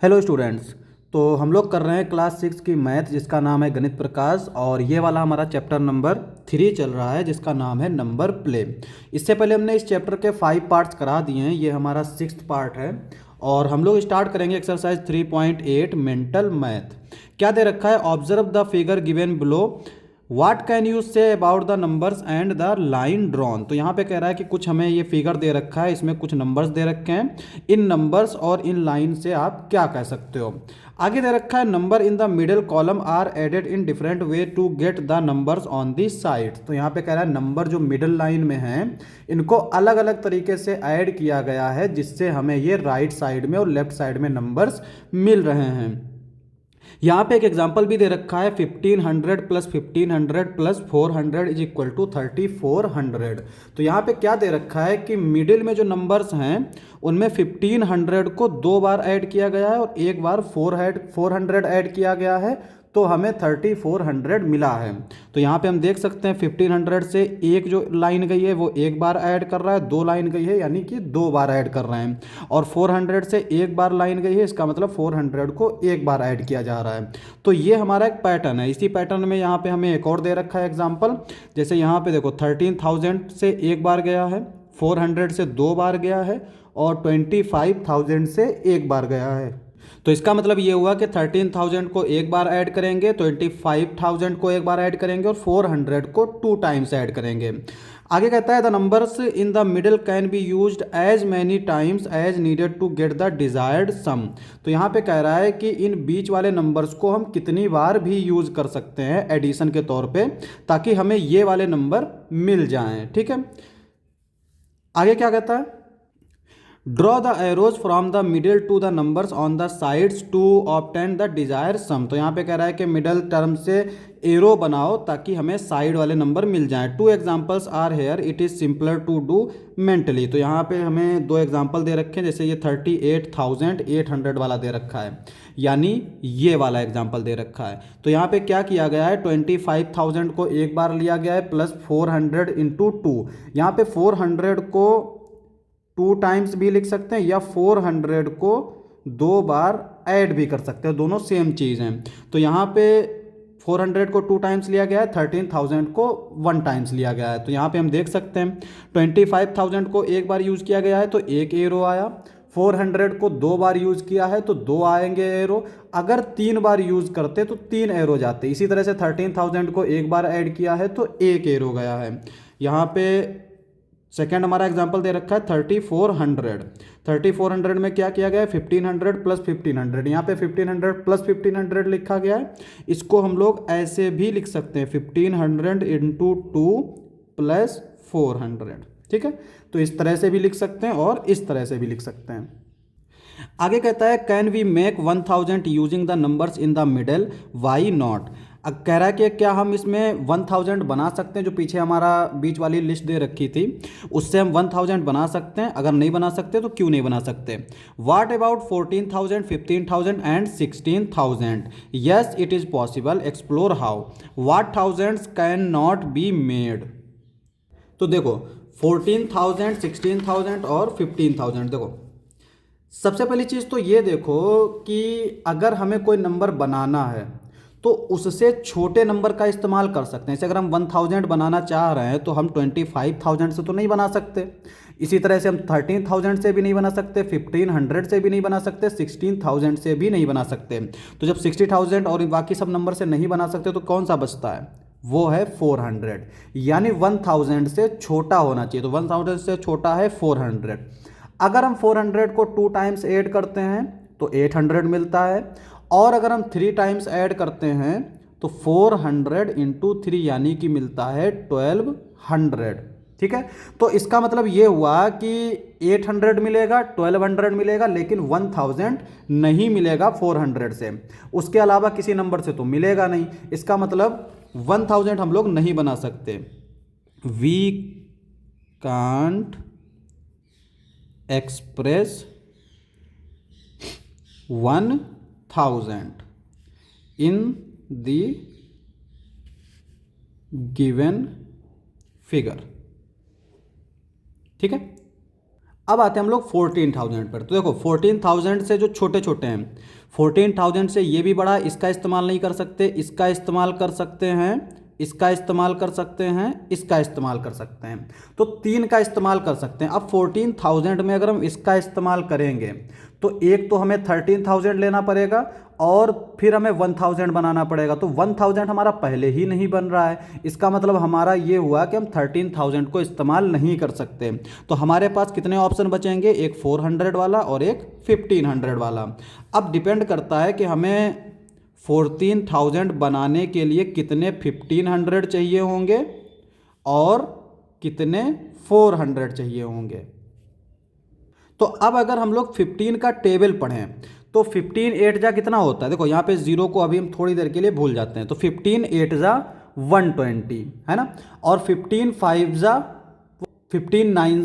Hello students. तो हम लोग कर रहे हैं क्लास 6 की मैथ जिसका नाम है गणित प्रकाश, और ये वाला हमारा चैप्टर नंबर 3 चल रहा है जिसका नाम है नंबर प्ले। इससे पहले हमने इस चैप्टर के 5 पार्ट्स करा दिए हैं, ये हमारा 6th पार्ट है। और हम लोग स्टार्ट करेंगे एक्सरसाइज 3.8 मेंटल मैथ। क्या दे रखा है? Observe the figure given below, what can you say about the numbers and the line drawn. तो यहाँ पे कह रहा है कि कुछ हमें ये फिगर दे रखा है, इसमें कुछ नंबर्स दे रखे हैं, इन नंबर्स और इन लाइन से आप क्या कह सकते हो। आगे दे रखा है number in the middle column are added in different way to get the numbers on the side. तो यहाँ पे कह रहा है नंबर जो मिडिल लाइन में हैं इनको अलग अलग तरीके से ऐड किया गया है जिससे हमें ये राइट साइड में और लेफ्ट साइड में नंबर्स मिल रहे हैं। यहाँ पे एक एग्जाम्पल भी दे रखा है 1500 plus 1500 plus 400 is equal to 3400। तो यहाँ पे क्या दे रखा है कि मिडिल में जो नंबर्स हैं उनमें 1500 को 2 बार ऐड किया गया है और एक बार 400 ऐड किया गया है, तो हमें 3400 मिला है। तो यहाँ पे हम देख सकते हैं 1500 से एक जो लाइन गई है वो एक बार ऐड कर रहा है, 2 लाइन गई है यानी कि 2 बार ऐड कर रहे हैं, और 400 से एक बार लाइन गई है, इसका मतलब 400 को एक बार ऐड किया जा रहा है। तो ये हमारा एक पैटर्न है। इसी पैटर्न में यहाँ पे हमें एक और दे रखा है एग्जाम्पल, जैसे यहाँ पे देखो 13000 से एक बार गया है, 400 से 2 बार गया है और 25000 से एक बार गया है। तो इसका मतलब ये हुआ कि 13000 को एक बार ऐड करेंगे, 25000 को एक बार ऐड करेंगे और 400 को 2 टाइम्स ऐड करेंगे। आगे कहता है the numbers in the middle can be used as many times as needed to get the desired sum. तो यहाँ पे कह रहा है कि इन बीच वाले नंबर्स को हम कितनी बार भी यूज कर सकते हैं एडिशन के तौर पे, ताकि हमें ये वाले नंबर मिल जाएं। ठीक है, आगे क्या कहता है? Draw the arrows from the middle to the numbers on the sides to obtain the desire sum. तो यहाँ पे कह रहा है कि मिडल टर्म से एरो बनाओ ताकि हमें साइड वाले नंबर मिल जाएं। 2 examples are here, it is simpler to do mentally. तो यहाँ पे हमें 2 एग्जाम्पल दे रखे हैं, जैसे ये 38,800 वाला दे रखा है, यानी ये वाला एग्जाम्पल दे रखा है। तो यहाँ पे क्या किया गया है, 25,000 को एक बार लिया गया है प्लस 400 इंटू 2। यहाँ पे 400 को 2 टाइम्स भी लिख सकते हैं या 400 को 2 बार ऐड भी कर सकते हैं, दोनों सेम चीज़ हैं। तो यहाँ पे 400 को 2 टाइम्स लिया गया है, 13,000 को 1 टाइम्स लिया गया है। तो यहाँ पे हम देख सकते हैं 25,000 को एक बार यूज़ किया गया है तो एक एरो आया, 400 को 2 बार यूज़ किया है तो 2 आएंगे एरो, अगर 3 बार यूज़ करते तो 3 एरो जाते। इसी तरह से 13,000 को एक बार ऐड किया है तो एक एरो गया है। यहाँ पे सेकेंड हमारा एग्जाम्पल दे रखा है 3400। 3400 में क्या किया गया है, 1500 प्लस 1500। यहाँ पे 1500 प्लस 1500 लिखा गया है, इसको हम लोग ऐसे भी लिख सकते हैं 1500 इंटू 2 प्लस 400। ठीक है, तो इस तरह से भी लिख सकते हैं और इस तरह से भी लिख सकते हैं। आगे कहता है can we make 1000 using the numbers in the middle, why not. अब कह रहा है कि क्या हम इसमें 1000 बना सकते हैं, जो पीछे हमारा बीच वाली लिस्ट दे रखी थी उससे हम 1000 बना सकते हैं, अगर नहीं बना सकते तो क्यों नहीं बना सकते। What about 14,000 15,000 and 16,000? Yes it is possible, explore how. What thousands can not be made. तो देखो 14,000 16,000 और 15,000, देखो सबसे पहली चीज़ तो ये देखो कि अगर हमें कोई नंबर बनाना है तो उससे छोटे नंबर का इस्तेमाल कर सकते हैं। जैसे अगर हम 1000 बनाना चाह रहे हैं तो हम 25,000 से तो नहीं बना सकते, इसी तरह से हम 13,000 से भी नहीं बना सकते, 1500 से भी नहीं बना सकते, 16,000 से भी नहीं बना सकते। तो जब 60,000 और बाकी सब नंबर से नहीं बना सकते तो कौन सा बचता है, वो है 400, यानी 1000 से छोटा होना चाहिए। तो 1000 से छोटा है 400। अगर हम 400 को 2 टाइम्स ऐड करते हैं तो 800 मिलता है, और अगर हम 3 टाइम्स ऐड करते हैं तो 400 इंटू 3 यानी कि मिलता है 1200। ठीक है, तो इसका मतलब ये हुआ कि 800 मिलेगा, 1200 मिलेगा, लेकिन 1000 नहीं मिलेगा 400 से, उसके अलावा किसी नंबर से तो मिलेगा नहीं। इसका मतलब 1000 हम लोग नहीं बना सकते। We can't express 1000 in the given figure. ठीक है, अब आते हैं हम लोग 14,000 पर। तो देखो 14,000 से जो छोटे छोटे हैं, 14,000 से ये भी बड़ा, इसका इस्तेमाल नहीं कर सकते, इसका इस्तेमाल कर सकते हैं, इसका इस्तेमाल कर सकते हैं, इसका इस्तेमाल कर सकते हैं, तो 3 का इस्तेमाल कर सकते हैं। अब 14,000 में अगर हम इसका इस्तेमाल करेंगे तो एक तो हमें 13,000 लेना पड़ेगा और फिर हमें 1,000 बनाना पड़ेगा। तो 1,000 हमारा पहले ही नहीं बन रहा है, इसका मतलब हमारा ये हुआ कि हम 13,000 को इस्तेमाल नहीं कर सकते। तो हमारे पास कितने ऑप्शन बचेंगे, एक 400 वाला और एक 1500 वाला। अब डिपेंड करता है कि हमें 14,000 बनाने के लिए कितने 1500 चाहिए होंगे और कितने 400 चाहिए होंगे। तो अब अगर हम लोग 15 का टेबल पढ़ें तो 15 8 जा कितना होता है, देखो यहाँ पे जीरो को अभी हम थोड़ी देर के लिए भूल जाते हैं। तो 15 8 जा 120 है ना, और 15 5 जा 15 9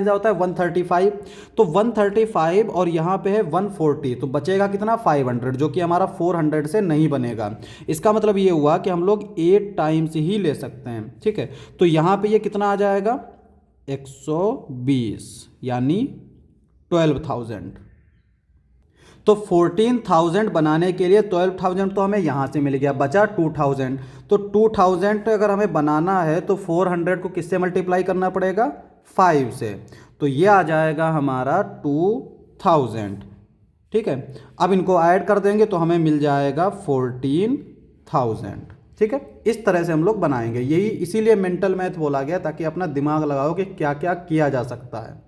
जा होता है 135। तो 135 और यहाँ पे है 140, तो बचेगा कितना 500, जो कि हमारा 400 से नहीं बनेगा। इसका मतलब ये हुआ कि हम लोग 8 टाइम्स ही ले सकते हैं, ठीक है। तो यहाँ पे ये कितना आ जाएगा 120 यानी 12,000। तो 14,000 बनाने के लिए 12,000 तो हमें यहाँ से मिल गया, बचा 2,000। तो 2,000 अगर हमें बनाना है तो 400 को किससे मल्टीप्लाई करना पड़ेगा, 5 से। तो ये आ जाएगा हमारा 2,000, ठीक है। अब इनको ऐड कर देंगे तो हमें मिल जाएगा 14,000, ठीक है। इस तरह से हम लोग बनाएंगे, यही इसीलिए मेंटल मैथ बोला गया, ताकि अपना दिमाग लगाओ कि क्या क्या किया जा सकता है।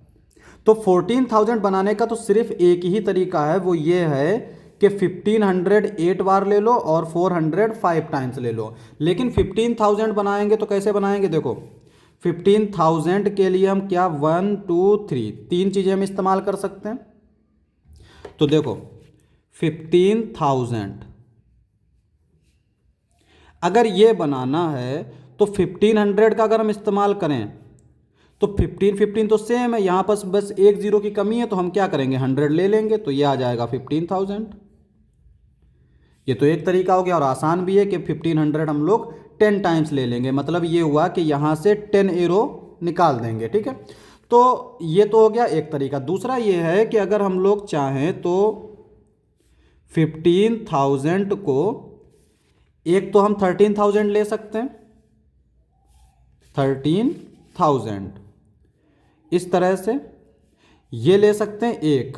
तो 14,000 बनाने का तो सिर्फ एक ही तरीका है, वो ये है कि 1500 8 बार ले लो और 400 5 टाइम्स ले लो। लेकिन 15,000 बनाएंगे तो कैसे बनाएंगे, देखो 15,000 के लिए हम क्या 1 2 3 तीन चीज़ें हम इस्तेमाल कर सकते हैं। तो देखो 15,000 अगर ये बनाना है तो 1500 का अगर हम इस्तेमाल करें तो 15 15 तो सेम है, यहाँ पर बस एक जीरो की कमी है, तो हम क्या करेंगे 100 ले लेंगे, तो ये आ जाएगा 15,000। ये तो एक तरीका हो गया, और आसान भी है कि 1500 हम लोग 10 टाइम्स ले लेंगे, मतलब ये हुआ कि यहाँ से 10 एरो निकाल देंगे, ठीक है। तो ये तो हो गया एक तरीका। दूसरा ये है कि अगर हम लोग चाहें तो 15,000 को एक तो हम 13,000 ले सकते हैं, 13,000 इस तरह से ये ले सकते हैं एक।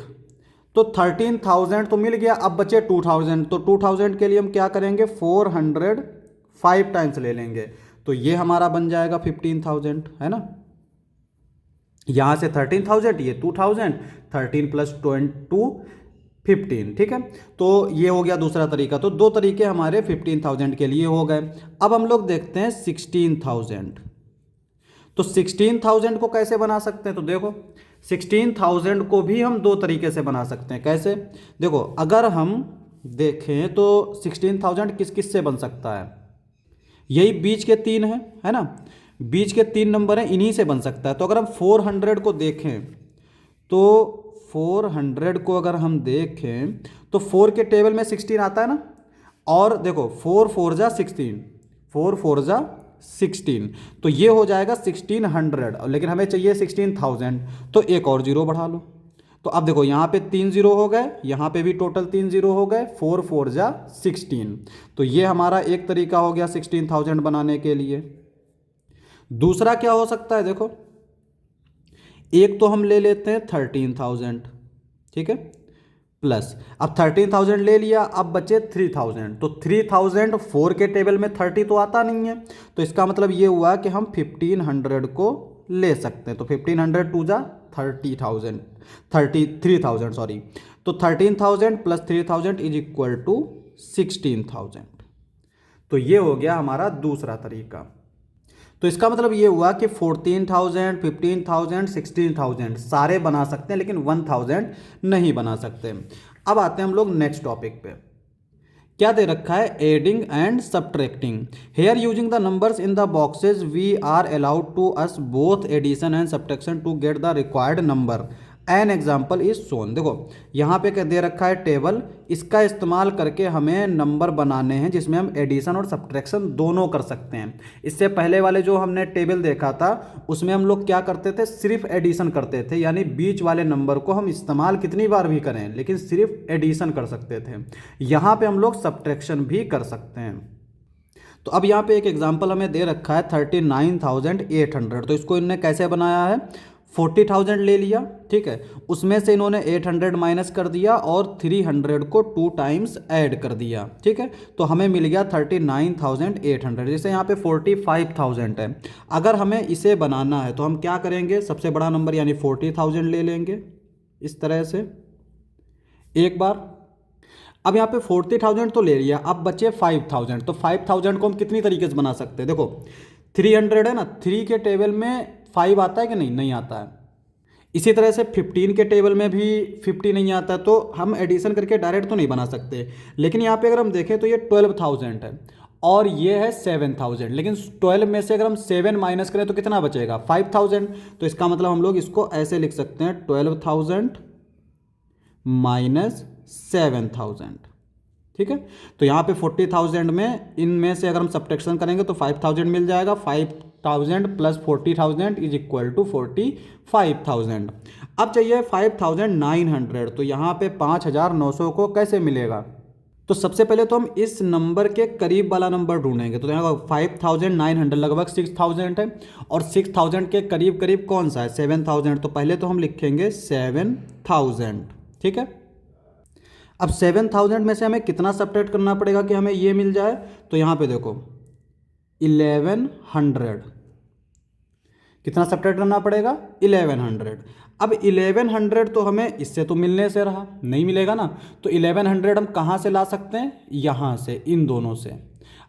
तो 13,000 तो मिल गया, अब बचे 2,000। तो 2,000 के लिए हम क्या करेंगे 400 5 टाइम्स ले लेंगे, तो ये हमारा बन जाएगा 15,000, है ना। यहां से 13,000, ये 2,000, 13 + 2 15, ठीक है। तो ये हो गया दूसरा तरीका। तो दो तरीके हमारे 15,000 के लिए हो गए। अब हम लोग देखते हैं 16,000। तो 16,000 को कैसे बना सकते हैं, तो देखो 16,000 को भी हम दो तरीके से बना सकते हैं। कैसे, देखो अगर हम देखें तो 16,000 किस किस से बन सकता है, यही बीच के तीन है ना, बीच के 3 नंबर हैं, इन्हीं से बन सकता है। तो अगर हम 400 को देखें तो 400 को अगर हम देखें तो 4 के टेबल में 16 आता है ना, और देखो 4 4 जा 16, 4 4 जा 16, तो ये हो जाएगा 1600, लेकिन हमें चाहिए 16,000, तो एक और जीरो बढ़ा लो। तो अब देखो यहाँ पे 3 जीरो हो गए, यहाँ पे भी टोटल 3 जीरो हो गए, 4 4 जा 16, तो ये हमारा एक तरीका हो गया 16,000 बनाने के लिए। दूसरा क्या हो सकता है, देखो एक तो हम ले लेते हैं 13,000, ठीक है, प्लस अब 13,000 ले लिया, अब बचे 3,000। तो 3,000 4 के टेबल में 30 तो आता नहीं है, तो इसका मतलब ये हुआ कि हम 1500 को ले सकते हैं। तो 1500 2 जा 30,000, 33,000 सॉरी। तो 13,000 + 3,000 = 16,000। तो ये हो गया हमारा दूसरा तरीका। तो इसका मतलब ये हुआ कि 14,000 15,000 16,000 सारे बना सकते हैं, लेकिन 1,000 नहीं बना सकते। अब आते हैं हम लोग नेक्स्ट टॉपिक पे। क्या दे रखा है, adding and subtracting. Here using the numbers in the boxes we are allowed to us both addition and subtraction to get the required number. An example is shown. देखो यहाँ पे क्या दे रखा है टेबल, इसका इस्तेमाल करके हमें नंबर बनाने हैं जिसमें हम एडिशन और सब्ट्रैक्शन दोनों कर सकते हैं। इससे पहले वाले जो हमने टेबल देखा था उसमें हम लोग क्या करते थे, सिर्फ एडिशन करते थे, यानी बीच वाले नंबर को हम इस्तेमाल कितनी बार भी करें लेकिन सिर्फ एडिशन कर सकते थे। यहाँ पे हम लोग सब्ट्रैक्शन भी कर सकते हैं। तो अब यहाँ पे एक एग्जांपल हमें दे रखा है 39,800। तो इसको इन्होंने कैसे बनाया है, 40,000 ले लिया, ठीक है, उसमें से इन्होंने 800 माइनस कर दिया और 300 को 2 टाइम्स ऐड कर दिया, ठीक है, तो हमें मिल गया 39,800। जैसे यहाँ पे 45,000 है, अगर हमें इसे बनाना है तो हम क्या करेंगे, सबसे बड़ा नंबर यानी 40,000 ले लेंगे इस तरह से एक बार। अब यहाँ पे 40,000 तो ले लिया, अब बचे 5,000। तो 5,000 को हम कितनी तरीके से बना सकते हैं, देखो 300 है ना, 3 के टेबल में 5 आता है कि नहीं, नहीं आता है। इसी तरह से 15 के टेबल में भी 50 नहीं आता है, तो हम एडिशन करके डायरेक्ट तो नहीं बना सकते। लेकिन यहाँ पे अगर हम देखें तो ये 12,000 है और ये है 7,000, लेकिन 12 में से अगर हम 7 माइनस करें तो कितना बचेगा, 5,000। तो इसका मतलब हम लोग इसको ऐसे लिख सकते हैं 12,000 माइनस 7,000, ठीक है। तो यहाँ पे 40,000 में इनमें से अगर हम सब्ट्रैक्शन करेंगे तो 5,000 मिल जाएगा, 5,000 प्लस 40,000 इज इक्वल टू 45,000। अब चाहिए 5,900, तो यहाँ पे 5,900 को कैसे मिलेगा, तो सबसे पहले तो हम इस नंबर के करीब वाला नंबर ढूंढेंगे। तो यहाँ 5,900 लगभग 6,000 है और 6,000 के करीब करीब कौन सा है, 7,000। तो पहले तो हम लिखेंगे 7,000, ठीक है। अब 7,000 में से हमें कितना सब्ट्रैक्ट करना पड़ेगा कि हमें ये मिल जाए, तो यहाँ पे देखो 1100, कितना सब्ट्रैक्ट करना पड़ेगा, 1100। अब 1100 तो हमें इससे तो मिलने से रहा, नहीं मिलेगा ना, तो 1100 हम कहाँ से ला सकते हैं, यहाँ से, इन दोनों से।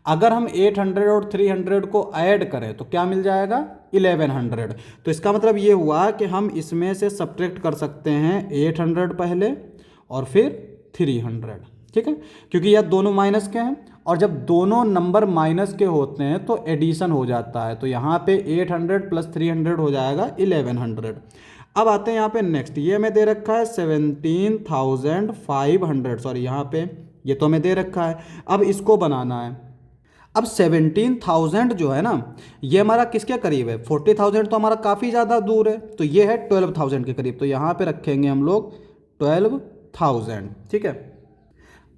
अगर हम 800 और 300 को ऐड करें तो क्या मिल जाएगा, 1100। तो इसका मतलब ये हुआ कि हम इसमें से सब्ट्रैक्ट कर सकते हैं 800 पहले और फिर 300, ठीक है, क्योंकि यह दोनों माइनस के हैं और जब दोनों नंबर माइनस के होते हैं तो एडिशन हो जाता है। तो यहाँ पे 800 प्लस 300 हो जाएगा 1100। अब आते हैं यहाँ पे नेक्स्ट, ये हमें दे रखा है 17,500, सॉरी यहाँ पे ये तो हमें दे रखा है, अब इसको बनाना है। अब 17,000 जो है ना, ये हमारा किसके करीब है, 40,000 तो हमारा काफ़ी ज़्यादा दूर है, तो ये है 12,000 के करीब। तो यहाँ पे रखेंगे हम लोग 12,000, ठीक है।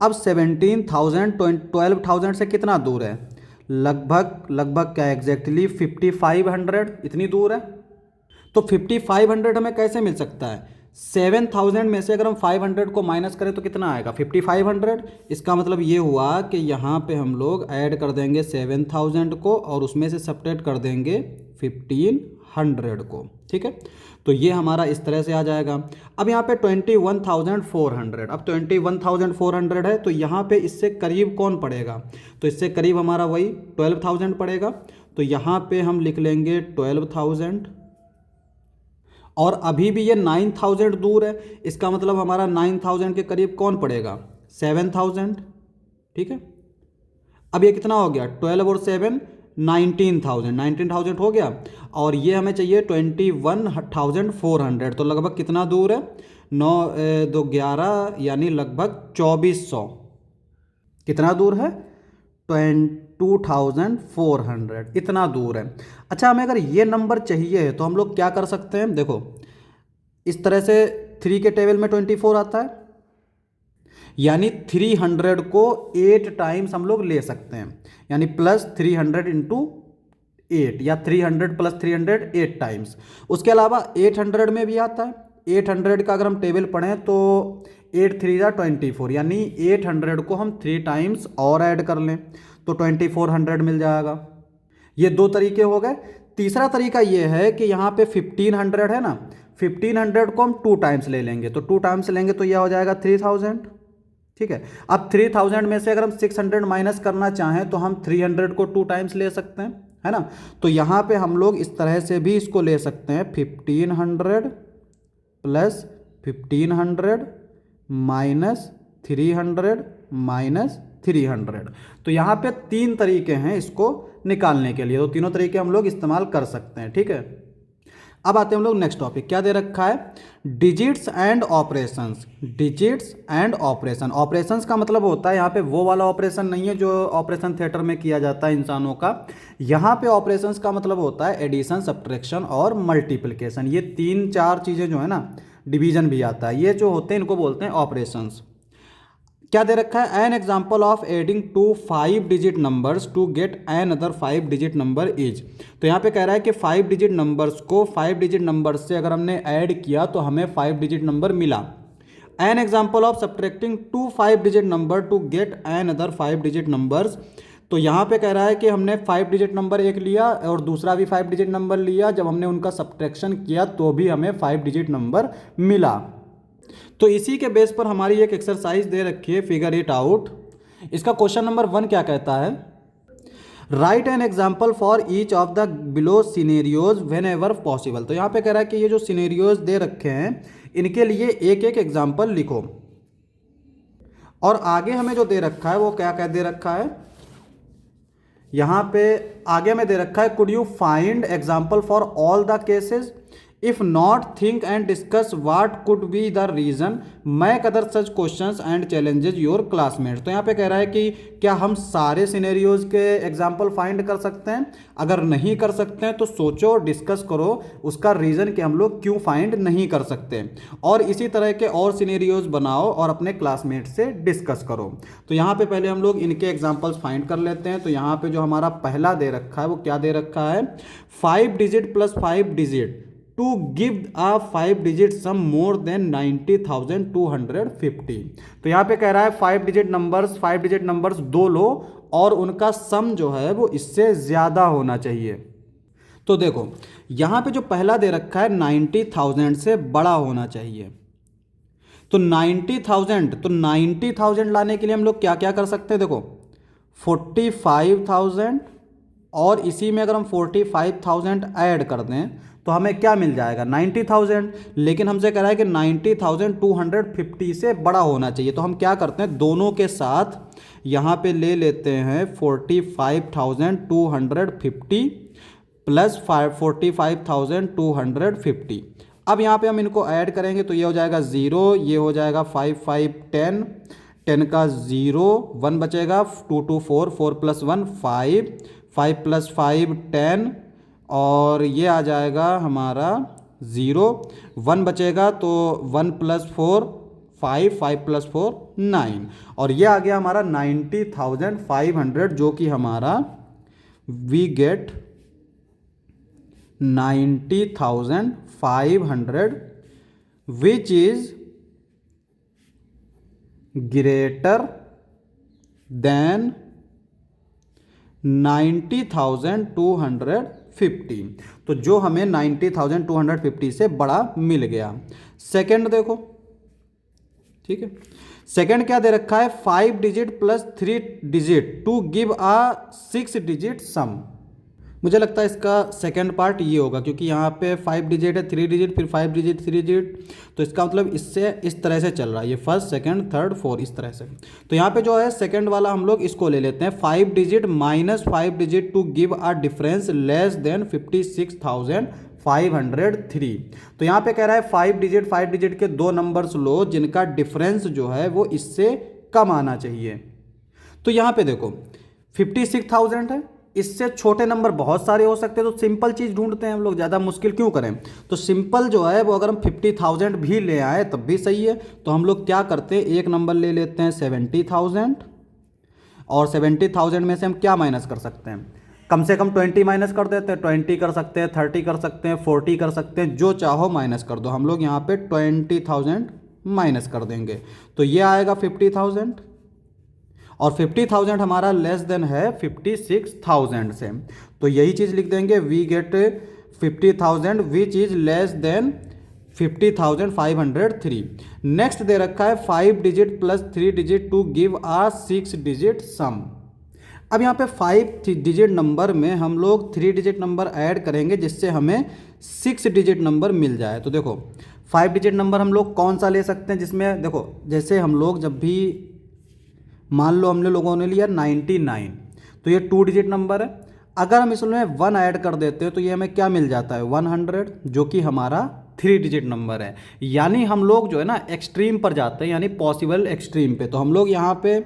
अब 17,000 12,000 से कितना दूर है, लगभग क्या एग्जैक्टली 5,500, इतनी दूर है। तो 5,500 हमें कैसे मिल सकता है, 7,000 में से अगर हम 500 को माइनस करें तो कितना आएगा, 5,500। इसका मतलब ये हुआ कि यहाँ पे हम लोग ऐड कर देंगे 7,000 को और उसमें से सब्ट्रैक्ट कर देंगे 1,500 को, ठीक है। तो ये हमारा इस तरह से आ जाएगा। अब यहाँ पे 21,400, अब 21,400 है, तो यहाँ पे इससे करीब कौन पड़ेगा, तो इससे करीब हमारा वही 12,000 पड़ेगा। तो यहाँ पे हम लिख लेंगे 12,000 और अभी भी ये 9,000 दूर है, इसका मतलब हमारा 9,000 के करीब कौन पड़ेगा, 7,000, ठीक है। अब ये कितना हो गया, 12 और 7 19,000 हो गया और ये हमें चाहिए 21,400। तो लगभग कितना दूर है, 9 2 11 यानी लगभग 2,400, कितना दूर है, 22,400, इतना दूर है। अच्छा, हमें अगर ये नंबर चाहिए तो हम लोग क्या कर सकते हैं, देखो इस तरह से 3 के टेबल में 24 आता है, यानी 300 को 8 टाइम्स हम लोग ले सकते हैं, यानी प्लस 300 इंटू 8 या 300 प्लस 300 8 टाइम्स। उसके अलावा 800 में भी आता है, 800 का अगर हम टेबल पढ़ें तो 8 3 जा 24, यानी 800 को हम 3 टाइम्स और ऐड कर लें तो 2400 मिल जाएगा। ये 2 तरीके हो गए। तीसरा तरीका ये है कि यहाँ पे 1500 है ना, 1500 को हम 2 टाइम्स ले लेंगे, तो 2 टाइम्स लेंगे तो यह हो जाएगा 3,000, ठीक है। अब 3,000 में से अगर हम 600 माइनस करना चाहें तो हम 300 को 2 टाइम्स ले सकते हैं, है ना। तो यहाँ पे हम लोग इस तरह से भी इसको ले सकते हैं, 1,500 प्लस 1,500 माइनस 300 माइनस 300। तो यहाँ पे 3 तरीके हैं इसको निकालने के लिए, तो तीनों तरीके हम लोग इस्तेमाल कर सकते हैं, ठीक है। अब आते हैं हम लोग नेक्स्ट टॉपिक, क्या दे रखा है, digits and operations. Digits and operation, operations का मतलब होता है यहाँ पे वो वाला ऑपरेशन नहीं है जो ऑपरेशन थिएटर में किया जाता है इंसानों का। यहाँ पे ऑपरेशंस का मतलब होता है एडिशन, सब्ट्रैक्शन और मल्टीप्लिकेशन। ये 3-4 चीज़ें जो है ना, डिवीजन भी आता है, ये जो होते हैं इनको बोलते हैं ऑपरेशंस। क्या दे रखा है, an example of adding to 5 digit numbers to get an other 5 digit number is. तो यहाँ पे कह रहा है कि 5 डिजिट नंबर्स को 5 डिजिट नंबर्स से अगर हमने ऐड किया तो हमें 5 डिजिट नंबर मिला। An example of subtracting to 5 digit number to get an other 5 digit numbers. तो यहाँ पे कह रहा है कि हमने 5 डिजिट नंबर एक लिया और दूसरा भी 5 डिजिट नंबर लिया, जब हमने उनका सब्ट्रैक्शन किया तो भी हमें 5 डिजिट नंबर मिला। तो इसी के बेस पर हमारी एक एक्सरसाइज दे रखी है, फिगर इट आउट। इसका क्वेश्चन नंबर 1 क्या कहता है, right an example for each of the below scenarios when ever possible. तो यहाँ पे कह रहा है कि ये जो सिनेरियोज दे रखे हैं इनके लिए एक एक एग्जाम्पल लिखो। और आगे हमें जो दे रखा है वो क्या क्या दे रखा है, यहाँ पे आगे में दे रखा है, could you find example for all the cases, if not think and discuss what could be the reason, make other such questions and challenges your classmates. तो यहाँ पे कह रहा है कि क्या हम सारे सिनेरियोज के एग्जाम्पल फाइंड कर सकते हैं, अगर नहीं कर सकते हैं तो सोचो, डिस्कस करो उसका रीज़न कि हम लोग क्यों फाइंड नहीं कर सकते, और इसी तरह के और सिनेरियोज बनाओ और अपने क्लासमेट से डिस्कस करो। तो यहाँ पे पहले हम लोग इनके एग्जाम्पल्स फाइंड कर लेते हैं। तो यहाँ पे जो हमारा पहला दे रखा है वो क्या दे रखा है, 5 digit plus 5 digit to give a 5 digit sum more than 90,250। तो यहाँ पे कह रहा है 5 डिजिट नंबर्स दो लो और उनका सम जो है वो इससे ज़्यादा होना चाहिए। तो देखो यहाँ पे जो पहला दे रखा है 90,000 से बड़ा होना चाहिए। तो 90,000 लाने के लिए हम लोग क्या क्या कर सकते हैं, देखो 45,000 और इसी में अगर हम 45,000 ऐड कर दें तो हमें क्या मिल जाएगा, 90,000। लेकिन हमसे कह रहा है कि 90,250 से बड़ा होना चाहिए। तो हम क्या करते हैं, दोनों के साथ यहाँ पे ले लेते हैं 45,250 प्लस 45,250। अब यहाँ पे हम इनको ऐड करेंगे तो ये हो जाएगा 0, ये हो जाएगा 5 5 10, 10 का 0, 1 बचेगा, 2 2 4, 4 प्लस 1 5, 5 प्लस 5 10, और ये आ जाएगा हमारा 0, 1 बचेगा तो 1 प्लस 4 5, 5 प्लस 4 9, और ये आ गया हमारा 90,500, जो कि हमारा we get 90,500 which is greater than 90,250। तो जो हमें 90,250 से बड़ा मिल गया। सेकंड देखो, ठीक है, सेकंड क्या दे रखा है, 5 digit plus 3 digit to give a 6 digit sum. मुझे लगता है इसका सेकंड पार्ट ये होगा, क्योंकि यहाँ पे 5 डिजिट है, 3 डिजिट, फिर 5 डिजिट 3 डिजिट, तो इसका मतलब इससे इस तरह से चल रहा है, ये फर्स्ट सेकंड थर्ड फोर्थ इस तरह से। तो यहाँ पे जो है सेकंड वाला हम लोग इसको ले लेते हैं, 5 digit minus 5 digit to give a difference less than 56,503। तो यहाँ पे कह रहा है 5 डिजिट के दो नंबर्स लो जिनका डिफरेंस जो है वो इससे कम आना चाहिए। तो यहाँ पे देखो 56,000 है, इससे छोटे नंबर बहुत सारे हो सकते हैं, तो सिंपल चीज़ ढूंढते हैं हम लोग, ज़्यादा मुश्किल क्यों करें। तो सिंपल जो है वो अगर हम 50,000 भी ले आए तब भी सही है। तो हम लोग क्या करते हैं, एक नंबर ले लेते हैं 70,000, और 70,000 में से हम क्या माइनस कर सकते हैं, कम से कम 20 माइनस कर देते हैं, 20 कर सकते हैं, 30 कर सकते हैं, 40 कर सकते हैं, जो चाहो माइनस कर दो। हम लोग यहाँ पे 20,000 माइनस कर देंगे तो ये आएगा 50,000, और 50,000 हमारा लेस देन है 56,000 से, तो यही चीज़ लिख देंगे, we get 50,000 which is less than 50,503। Next दे रखा है 5 digit plus 3 digit to give a 6 digit sum. अब यहाँ पे 5 डिजिट नंबर में हम लोग 3 डिजिट नंबर ऐड करेंगे जिससे हमें 6 डिजिट नंबर मिल जाए। तो देखो 5 डिजिट नंबर हम लोग कौन सा ले सकते हैं, जिसमें देखो जैसे हम लोग जब भी मान लो हमने लोगों ने लिया 99, तो ये 2 डिजिट नंबर है। अगर हम इसमें 1 ऐड कर देते हैं तो ये हमें क्या मिल जाता है 100, जो कि हमारा 3 डिजिट नंबर है। यानी हम लोग जो है ना एक्सट्रीम पर जाते हैं, यानी पॉसिबल एक्सट्रीम पे। तो हम लोग यहाँ पे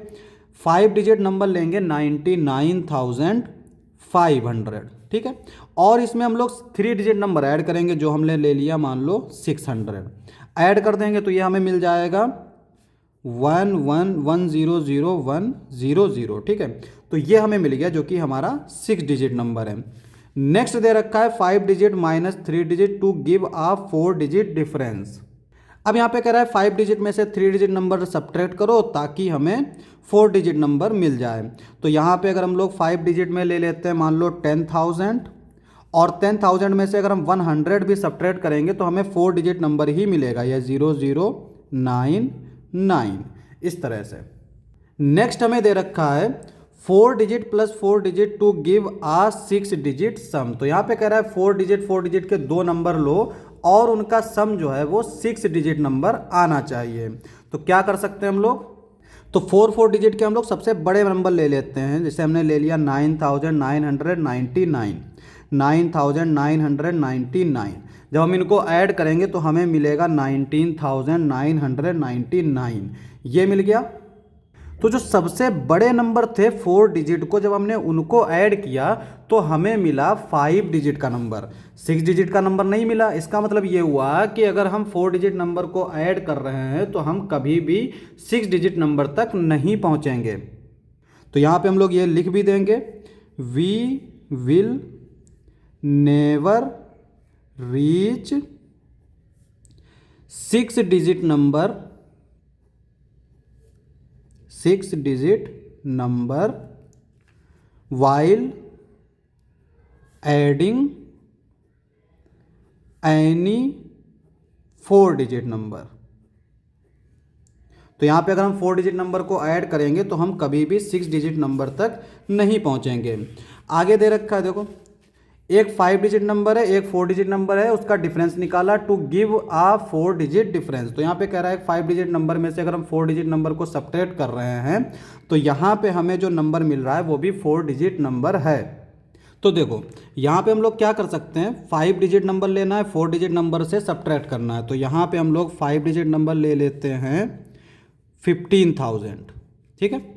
5 डिजिट नंबर लेंगे 99,500, ठीक है। और इसमें हम लोग 3 डिजिट नंबर ऐड करेंगे, जो हमने ले लिया मान लो 600, ऐड कर देंगे तो ये हमें मिल जाएगा 11100100, ठीक है। तो ये हमें मिल गया, जो कि हमारा 6 डिजिट नंबर है। नेक्स्ट दे रखा है 5 digit minus 3 digit to give a 4 digit difference. अब यहाँ पे कह रहा है 5 डिजिट में से 3 डिजिट नंबर सब्ट्रैक्ट करो ताकि हमें 4 डिजिट नंबर मिल जाए। तो यहाँ पे अगर हम लोग 5 डिजिट में ले लेते हैं मान लो 10,000, और 10,000 में से अगर हम 100 भी सब्ट्रैक्ट करेंगे तो हमें 4 डिजिट नंबर ही मिलेगा, यह 0099, इस तरह से। नेक्स्ट हमें दे रखा है 4 digit plus 4 digit to give a 6 digit sum. तो यहाँ पे कह रहा है 4 डिजिट के 2 नंबर लो और उनका सम जो है वो 6 डिजिट नंबर आना चाहिए। तो क्या कर सकते हैं हम लोग, तो 4 डिजिट के हम लोग सबसे बड़े नंबर ले लेते हैं। जैसे हमने ले लिया 9,999, 9,999। जब हम इनको ऐड करेंगे तो हमें मिलेगा 19,999, ये मिल गया। तो जो सबसे बड़े नंबर थे 4 डिजिट को, जब हमने उनको ऐड किया तो हमें मिला 5 डिजिट का नंबर, 6 डिजिट का नंबर नहीं मिला। इसका मतलब ये हुआ कि अगर हम 4 डिजिट नंबर को ऐड कर रहे हैं तो हम कभी भी 6 डिजिट नंबर तक नहीं पहुंचेंगे। तो यहाँ पे हम लोग ये लिख भी देंगे, we will never reach 6 digit number, 6 digit number while adding any 4 digit number. तो यहाँ पे अगर हम 4 डिजिट नंबर को ऐड करेंगे तो हम कभी भी 6 डिजिट नंबर तक नहीं पहुँचेंगे। आगे दे रखा है देखो, एक 5 डिजिट नंबर है, एक 4 डिजिट नंबर है, उसका डिफरेंस निकाला to give a 4 digit difference. तो यहाँ पे कह रहा है 5 डिजिट नंबर में से अगर हम 4 डिजिट नंबर को सब्ट्रैक्ट कर रहे हैं तो यहाँ पे हमें जो नंबर मिल रहा है वो भी 4 डिजिट नंबर है। तो देखो यहाँ पे हम लोग क्या कर सकते हैं, 5 डिजिट नंबर लेना है, 4 डिजिट नंबर से सब्ट्रैक्ट करना है। तो यहाँ पे हम लोग 5 डिजिट नंबर ले लेते हैं 15,000, ठीक है,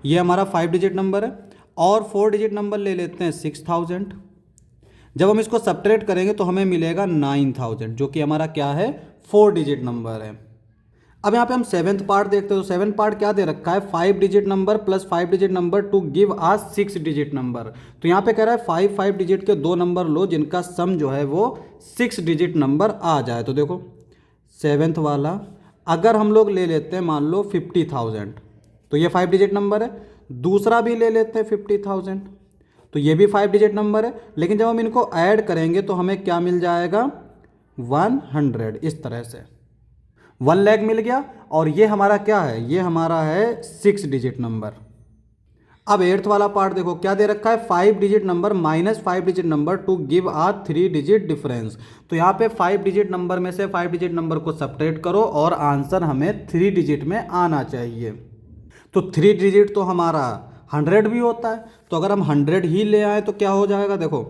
ये हमारा 5 डिजिट नंबर है। और 4 डिजिट नंबर ले लेते हैं 6,000। जब हम इसको सब्ट्रैक्ट करेंगे तो हमें मिलेगा 9,000, जो कि हमारा क्या है 4 डिजिट नंबर है। अब यहाँ पे हम 7th पार्ट देखते हैं। तो 7th पार्ट क्या दे रखा है, 5 digit number plus 5 digit number to give a 6 digit number. तो यहाँ पे कह रहा है 5 डिजिट के 2 नंबर लो जिनका सम जो है वो 6 डिजिट नंबर आ जाए। तो देखो 7th वाला अगर हम लोग ले लेते हैं मान लो 50,000, तो ये 5 डिजिट नंबर है। दूसरा भी ले लेते हैं 50,000, तो ये भी 5 डिजिट नंबर है। लेकिन जब हम इनको ऐड करेंगे तो हमें क्या मिल जाएगा 100, इस तरह से 1 लाख मिल गया। और ये हमारा क्या है, ये हमारा है 6 डिजिट नंबर। अब 8th वाला पार्ट देखो क्या दे रखा है, 5 digit number minus 5 digit number to give a 3 digit difference. तो यहाँ पे 5 डिजिट नंबर में से 5 डिजिट नंबर को सब्ट्रैक्ट करो और आंसर हमें 3 डिजिट में आना चाहिए। तो 3 डिजिट तो हमारा 100 भी होता है, तो अगर हम 100 ही ले आए तो क्या हो जाएगा, देखो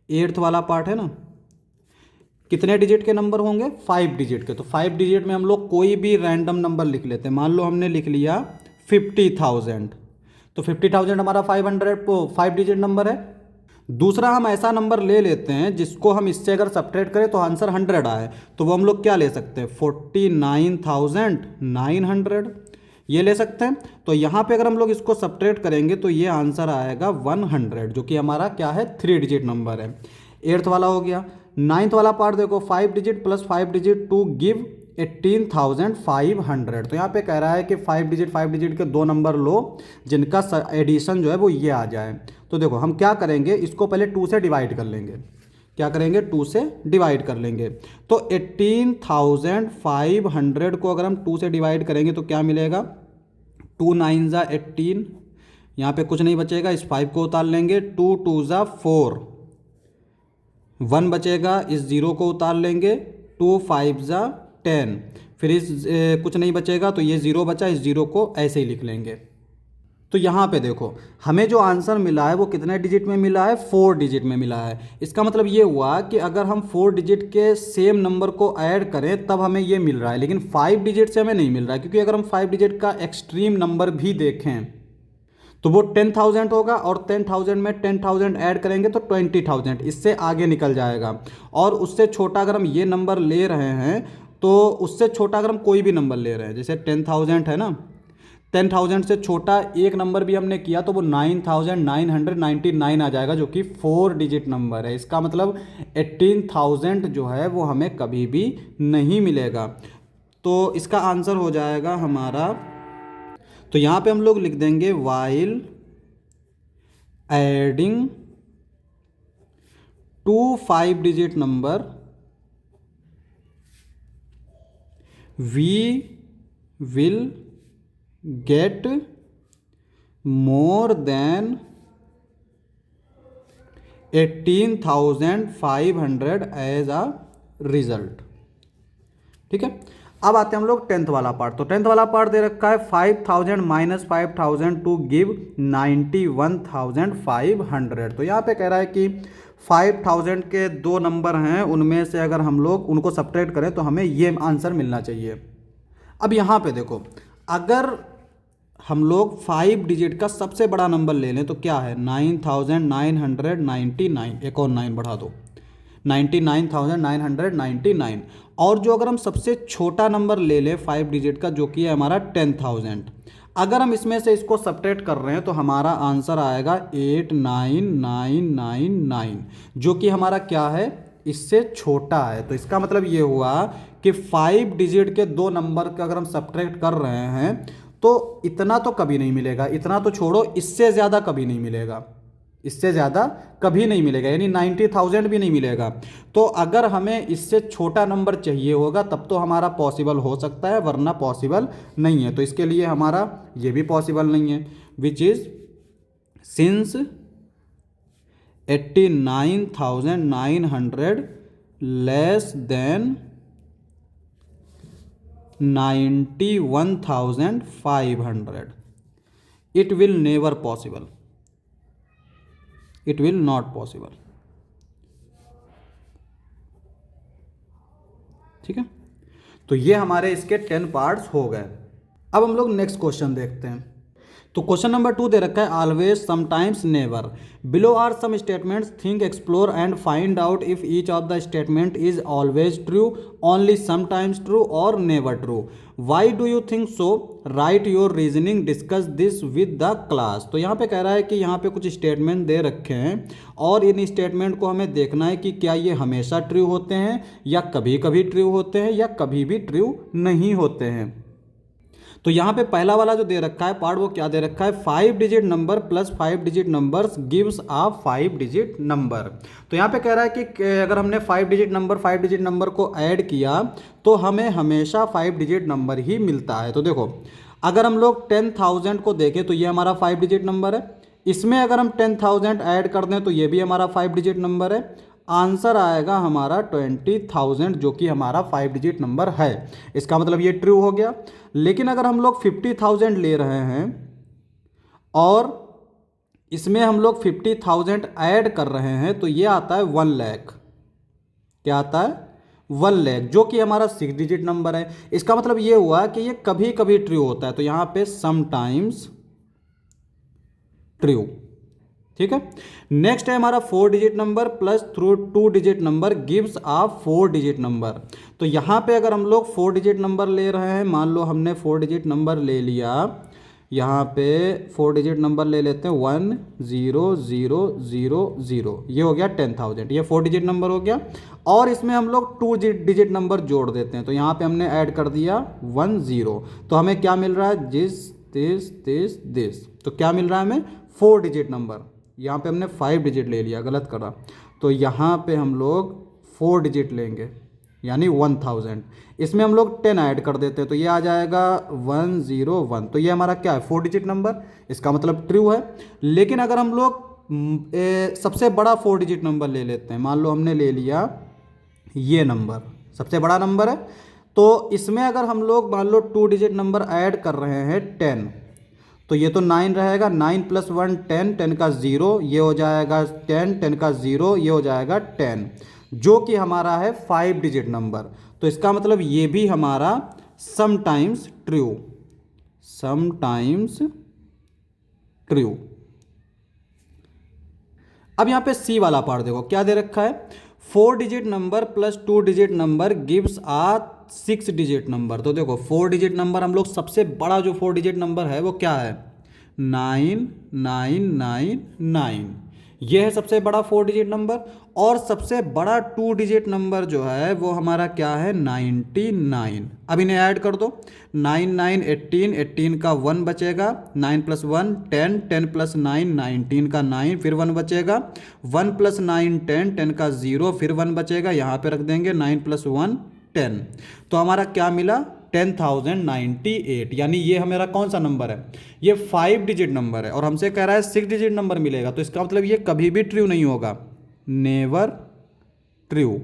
8th वाला पार्ट है ना, कितने डिजिट के नंबर होंगे 5 डिजिट के। तो 5 डिजिट में हम लोग कोई भी रैंडम नंबर लिख लेते हैं। मान लो हमने लिख लिया 50,000, तो 50,000 हमारा 5 डिजिट नंबर है। दूसरा हम ऐसा नंबर ले लेते हैं जिसको हम इससे अगर सब्ट्रैक्ट करें तो आंसर 100 आए, तो वो हम लोग क्या ले सकते हैं 49,900, ये ले सकते हैं। तो यहाँ पे अगर हम लोग इसको सब्ट्रैक्ट करेंगे तो ये आंसर आएगा 100, जो कि हमारा क्या है 3 डिजिट नंबर है। 8th वाला हो गया। 9th वाला पार्ट देखो, 5 digit plus 5 digit to give 18,500। तो यहाँ पे कह रहा है कि 5 डिजिट के 2 नंबर लो जिनका एडिशन जो है वो ये आ जाए। तो देखो हम क्या करेंगे, इसको पहले 2 से डिवाइड कर लेंगे। क्या करेंगे 2 से डिवाइड कर लेंगे। तो 18,500 को अगर हम 2 से डिवाइड करेंगे तो क्या मिलेगा, 2 9 ज़ा 18, यहाँ पे कुछ नहीं बचेगा, इस 5 को उतार लेंगे, 2 2 ज़ा 4, 1 बचेगा, इस 0 को उतार लेंगे, 2 5 ज़ा 10, फिर इस कुछ नहीं बचेगा तो ये 0 बचा, इस 0 को ऐसे ही लिख लेंगे। तो यहाँ पे देखो हमें जो आंसर मिला है वो कितने डिजिट में मिला है, 4 डिजिट में मिला है। इसका मतलब ये हुआ कि अगर हम 4 डिजिट के सेम नंबर को ऐड करें तब हमें ये मिल रहा है, लेकिन 5 डिजिट से हमें नहीं मिल रहा है, क्योंकि अगर हम 5 डिजिट का एक्सट्रीम नंबर भी देखें तो वो 10,000 होगा, और 10,000 में 10,000 ऐड करेंगे तो 20,000, इससे आगे निकल जाएगा। और उससे छोटा अगर हम ये नंबर ले रहे हैं तो उससे छोटा अगर हम कोई भी नंबर ले रहे हैं, जैसे 10,000 है ना, 10,000 से छोटा एक नंबर भी हमने किया तो वो 9,999 आ जाएगा, जो कि 4 डिजिट नंबर है। इसका मतलब 18,000 जो है वो हमें कभी भी नहीं मिलेगा। तो इसका आंसर हो जाएगा हमारा, तो यहाँ पे हम लोग लिख देंगे while adding to 5 digit number we will get more than 18,500 as a result. ठीक है, अब आते हैं हम लोग 10th वाला पार्ट। तो 10th वाला पार्ट दे रखा है 5,000 माइनस 5,000 टू गिव 91,500। तो यहाँ पे कह रहा है कि 5,000 के दो नंबर हैं, उनमें से अगर हम लोग उनको सब्ट्रैक्ट करें तो हमें ये आंसर मिलना चाहिए। अब यहाँ पे देखो, अगर हम लोग 5 डिजिट का सबसे बड़ा नंबर ले लें तो क्या है, 9,999, एक और 9 बढ़ा दो, 99,999। और जो अगर हम सबसे छोटा नंबर ले लें 5 डिजिट का, जो कि है हमारा 10,000, अगर हम इसमें से इसको सब्ट्रैक्ट कर रहे हैं तो हमारा आंसर आएगा 8,999, जो कि हमारा क्या है, इससे छोटा है। तो इसका मतलब ये हुआ कि 5 डिजिट के दो नंबर का अगर हम सब्ट्रैक्ट कर रहे हैं तो इतना तो कभी नहीं मिलेगा, इतना तो छोड़ो, इससे ज़्यादा कभी नहीं मिलेगा, इससे ज़्यादा कभी नहीं मिलेगा, यानी 90,000 भी नहीं मिलेगा। तो अगर हमें इससे छोटा नंबर चाहिए होगा तब तो हमारा पॉसिबल हो सकता है, वरना पॉसिबल नहीं है। तो इसके लिए हमारा ये भी पॉसिबल नहीं है, which is since 89,900 less than 91,500, it will never possible, it will not possible। ठीक है, तो ये हमारे इसके 10 पार्ट्स हो गए। अब हम लोग नेक्स्ट क्वेश्चन देखते हैं। तो क्वेश्चन नंबर 2 दे रखा है always, sometimes, never. Below are some statements, think, explore and find out if each of the statement is always true, only sometimes true और never true. Why do you think so, write your reasoning, discuss this with the class. तो यहाँ पे कह रहा है कि यहाँ पे कुछ स्टेटमेंट दे रखे हैं और इन स्टेटमेंट को हमें देखना है कि क्या ये हमेशा ट्रू होते हैं या कभी कभी ट्रू होते हैं या कभी भी ट्रू नहीं होते हैं। तो यहाँ पे पहला वाला जो दे रखा है पार्ट, वो क्या दे रखा है, 5 digit number plus 5 digit numbers gives a 5 digit number. तो यहाँ पे कह रहा है कि अगर हमने 5 डिजिट नंबर को ऐड किया तो हमें हमेशा 5 डिजिट नंबर ही मिलता है। तो देखो, अगर हम लोग 10,000 को देखें तो ये हमारा 5 डिजिट नंबर है, इसमें अगर हम 10,000 ऐड कर दें तो ये भी हमारा 5 डिजिट नंबर है। आंसर आएगा हमारा 20,000, जो कि हमारा 5 डिजिट नंबर है। इसका मतलब ये ट्रू हो गया। लेकिन अगर हम लोग 50,000 ले रहे हैं और इसमें हम लोग 50,000 ऐड कर रहे हैं तो ये आता है 1 लाख। क्या आता है, 1 लाख, जो कि हमारा 6 डिजिट नंबर है। इसका मतलब ये हुआ कि ये कभी कभी ट्रू होता है, तो यहाँ पे समटाइम्स ट्रू। ठीक है, नेक्स्ट है हमारा 4 digit number plus 2 digit number gives a 4 digit number. तो यहाँ पे अगर हम लोग 4 डिजिट नंबर ले रहे हैं, मान लो हमने 4 डिजिट नंबर ले लिया, यहाँ पे 4 डिजिट नंबर ले लेते हैं 1,0,0,0, ये हो गया 10,000, ये 4 डिजिट नंबर हो गया। और इसमें हम लोग 2 डिजिट नंबर जोड़ देते हैं, तो यहाँ पे हमने ऐड कर दिया 10, तो हमें क्या मिल रहा है, दिस। तो क्या मिल रहा है हमें, 4 डिजिट नंबर। यहाँ पे हमने 5 डिजिट ले लिया, गलत करा, तो यहाँ पे हम लोग 4 डिजिट लेंगे, यानी 1000। इसमें हम लोग 10 ऐड कर देते हैं तो ये आ जाएगा 101। तो ये हमारा क्या है, 4 डिजिट नंबर, इसका मतलब ट्रू है। लेकिन अगर हम लोग सबसे बड़ा 4 डिजिट नंबर ले लेते हैं, मान लो हमने ले लिया ये नंबर, सबसे बड़ा नंबर है, तो इसमें अगर हम लोग मान लो 2 डिजिट नंबर ऐड कर रहे हैं 10, तो ये तो 9 रहेगा, 9 + 1 10, 10 का 0 ये हो जाएगा 10, 10 का 0 ये हो जाएगा 10, जो कि हमारा है 5 डिजिट नंबर। तो इसका मतलब ये भी हमारा समटाइम्स ट्रू, समटाइम्स ट्रू। अब यहाँ पे सी वाला पार्ट देखो क्या दे रखा है, 4 digit number plus 2 digit number gives a 6 digit number. तो देखो 4 डिजिट नंबर हम लोग, सबसे बड़ा जो 4 डिजिट नंबर है वो क्या है, 9999, ये है सबसे बड़ा 4 डिजिट नंबर। और सबसे बड़ा 2 डिजिट नंबर जो है वो हमारा क्या है, 99। अब इन्हें ऐड कर दो, 9 9 18, 18 का 1 बचेगा, 9 + 1 10, 10 + 9 19 का 9, फिर 1 बचेगा, 1 + 9 10, 10 का 0, फिर 1 बचेगा, यहाँ पे रख देंगे 9 + 1 10। तो हमारा क्या मिला, 10,098। यानी ये हमारा कौन सा नंबर है, ये 5 डिजिट नंबर है और हमसे कह रहा है 6 डिजिट नंबर मिलेगा। तो इसका मतलब ये कभी भी ट्रू नहीं होगा, नेवर ट्रू,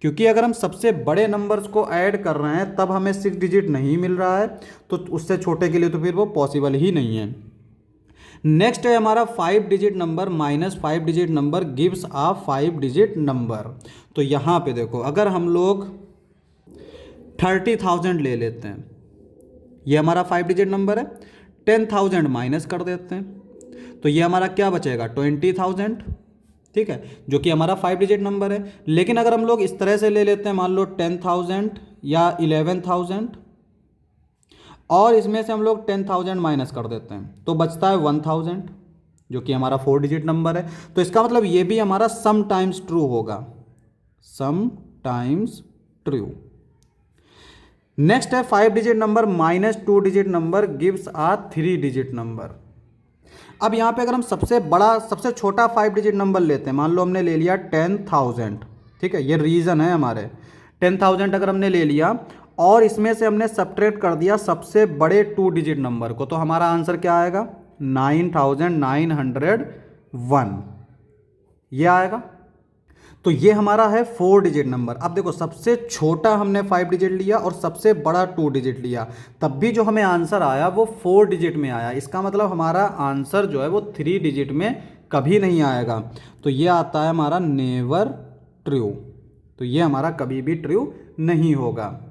क्योंकि अगर हम सबसे बड़े नंबर्स को ऐड कर रहे हैं तब हमें 6 डिजिट नहीं मिल रहा है, तो उससे छोटे के लिए तो फिर वो पॉसिबल ही नहीं है। नेक्स्ट है हमारा 5 digit number minus 5 digit number gives a 5 digit number. तो यहाँ पे देखो अगर हम लोग 30,000 ले लेते हैं, ये हमारा 5 डिजिट नंबर है, 10,000 माइनस कर देते हैं तो ये हमारा क्या बचेगा, 20,000, ठीक है, जो कि हमारा 5 डिजिट नंबर है। लेकिन अगर हम लोग इस तरह से ले लेते हैं, मान लो 10,000 या 11,000 और इसमें से हम लोग 10,000 माइनस कर देते हैं तो बचता है 1,000, जो कि हमारा 4 डिजिट नंबर है। तो इसका मतलब ये भी हमारा सम टाइम्स ट्रू होगा, सम टाइम्स ट्रू। नेक्स्ट है 5 digit number minus 2 digit number gives a 3 digit number. अब यहाँ पे अगर हम सबसे बड़ा सबसे छोटा 5 डिजिट नंबर लेते हैं, मान लो हमने ले लिया 10,000, ठीक है, ये रीज़न है हमारे, 10,000 अगर हमने ले लिया और इसमें से हमने सब्ट्रैक्ट कर दिया सबसे बड़े 2 डिजिट नंबर को, तो हमारा आंसर क्या आएगा, 9,901, ये आएगा। तो ये हमारा है 4 डिजिट नंबर। अब देखो सबसे छोटा हमने 5 डिजिट लिया और सबसे बड़ा 2 डिजिट लिया, तब भी जो हमें आंसर आया वो 4 डिजिट में आया। इसका मतलब हमारा आंसर जो है वो 3 डिजिट में कभी नहीं आएगा। तो ये आता है हमारा नेवर ट्रू, तो ये हमारा कभी भी ट्रू नहीं होगा।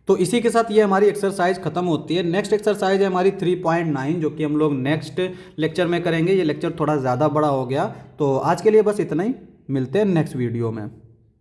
तो इसी के साथ ये हमारी एक्सरसाइज खत्म होती है। नेक्स्ट एक्सरसाइज है हमारी 3.9, जो कि हम लोग नेक्स्ट लेक्चर में करेंगे। ये लेक्चर थोड़ा ज़्यादा बड़ा हो गया, तो आज के लिए बस इतना ही, मिलते हैं नेक्स्ट वीडियो में।